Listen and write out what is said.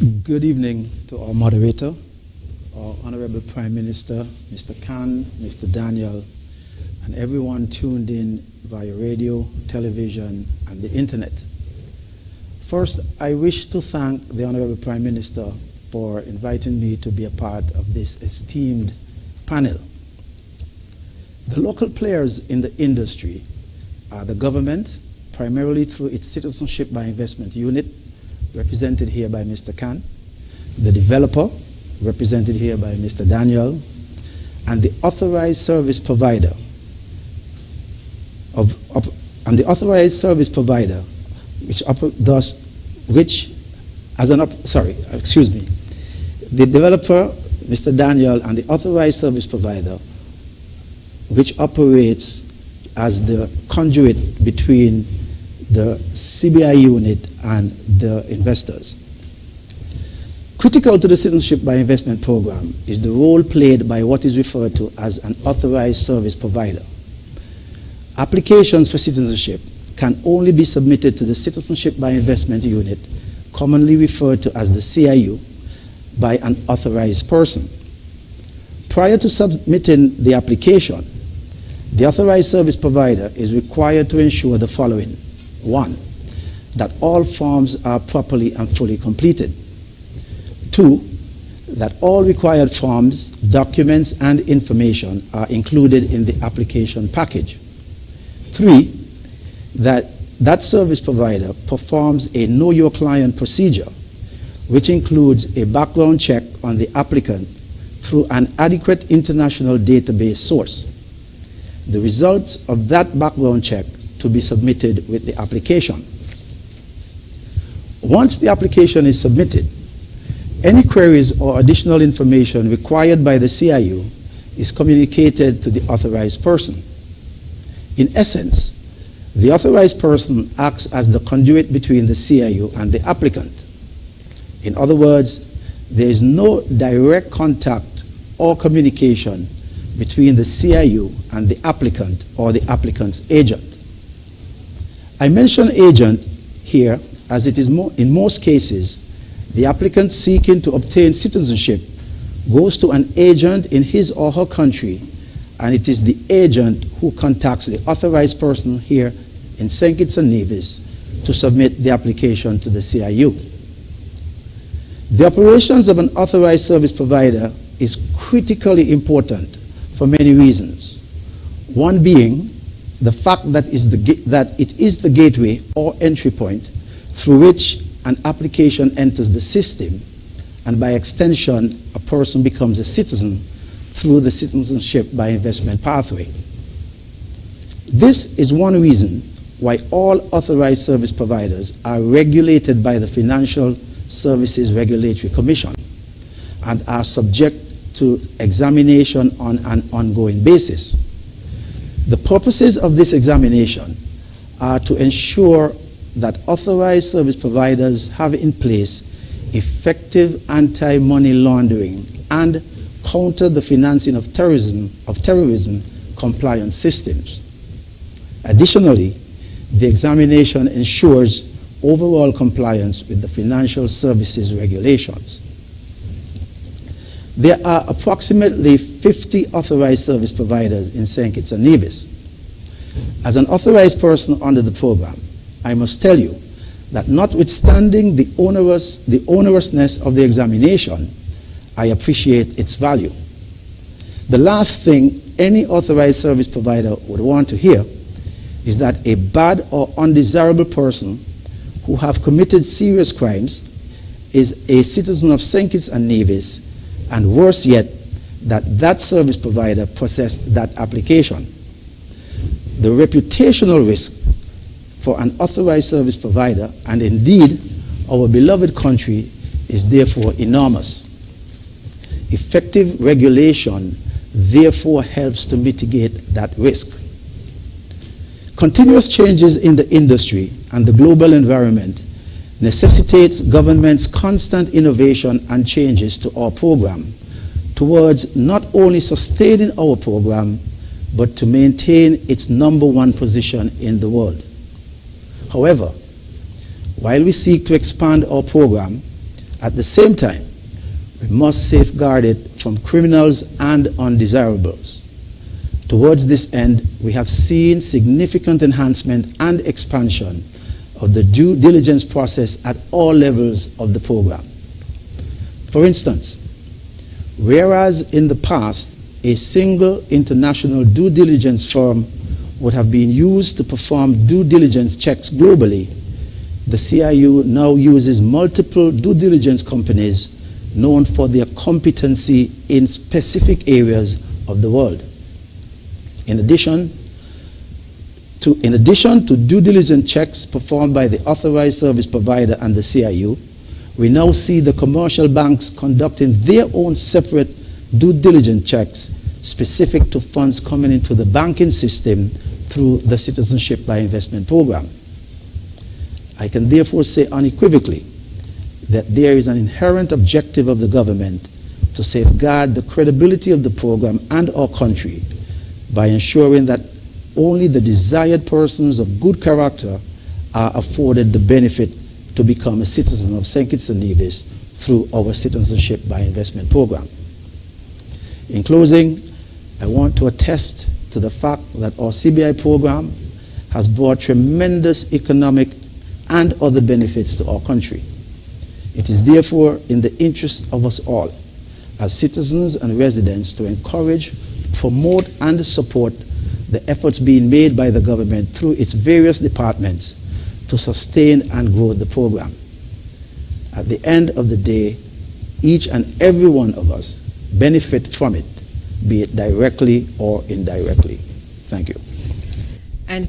Good evening to our moderator, our Honorable Prime Minister, Mr. Khan, Mr. Daniel, and everyone tuned in via radio, television, and the internet. First, I wish to thank the Honorable Prime Minister for inviting me to be a part of this esteemed panel. The local players in the industry are the government, primarily through its Citizenship by Investment Unit, represented here by Mr. Khan, the developer, represented here by Mr. Daniel, and the authorized service provider the developer, Mr. Daniel, and the authorized service provider, which operates as the conduit between the CBI unit and the investors. Critical to the Citizenship by Investment program is the role played by what is referred to as an authorized service provider. Applications for citizenship can only be submitted to the Citizenship by Investment unit, commonly referred to as the CIU, by an authorized person. Prior to submitting the application, the authorized service provider is required to ensure the following. 1, that all forms are properly and fully completed. 2, that all required forms, documents, and information are included in the application package. 3, that service provider performs a Know Your Client procedure, which includes a background check on the applicant through an adequate international database source. The results of that background check to be submitted with the application. Once the application is submitted, any queries or additional information required by the CIU is communicated to the authorized person. In essence, the authorized person acts as the conduit between the CIU and the applicant. In other words, there is no direct contact or communication between the CIU and the applicant or the applicant's agent. I mention agent here as it is in most cases, the applicant seeking to obtain citizenship goes to an agent in his or her country, and it is the agent who contacts the authorized person here in St Kitts and Nevis to submit the application to the CIU. The operations of an authorized service provider is critically important for many reasons. One being the fact that it is the gateway or entry point through which an application enters the system, and by extension, a person becomes a citizen through the Citizenship by Investment pathway. This is one reason why all authorized service providers are regulated by the Financial Services Regulatory Commission and are subject to examination on an ongoing basis. The purposes of this examination are to ensure that authorized service providers have in place effective anti-money laundering and counter the financing of terrorism compliance systems. Additionally, the examination ensures overall compliance with the financial services regulations. There are approximately 50 authorized service providers in St Kitts and Nevis. As an authorized person under the program, I must tell you that notwithstanding the onerousness of the examination, I appreciate its value. The last thing any authorized service provider would want to hear is that a bad or undesirable person who have committed serious crimes is a citizen of St Kitts and Nevis, and worse yet, that service provider processed that application. The reputational risk for an authorized service provider, and indeed our beloved country, is therefore enormous. Effective regulation therefore helps to mitigate that risk. Continuous changes in the industry and the global environment necessitates government's constant innovation and changes to our program towards not only sustaining our program, but to maintain its #1 position in the world. However, while we seek to expand our program At the same time, we must safeguard it from criminals and undesirables. Towards this end, we have seen significant enhancement and expansion of the due diligence process at all levels of the program. For instance, whereas in the past a single international due diligence firm would have been used to perform due diligence checks globally, the CIU now uses multiple due diligence companies known for their competency in specific areas of the world. In addition to due diligence checks performed by the authorized service provider and the CIU, we now see the commercial banks conducting their own separate due diligence checks specific to funds coming into the banking system through the Citizenship by Investment program. I can therefore say unequivocally that there is an inherent objective of the government to safeguard the credibility of the program and our country by ensuring that only the desired persons of good character are afforded the benefit to become a citizen of St Kitts and Nevis through our Citizenship by Investment program. In closing, I want to attest to the fact that our CBI program has brought tremendous economic and other benefits to our country. It is therefore in the interest of us all, as citizens and residents, to encourage, promote, and support the efforts being made by the government through its various departments to sustain and grow the program. At the end of the day, each and every one of us benefit from it, be it directly or indirectly. Thank you. And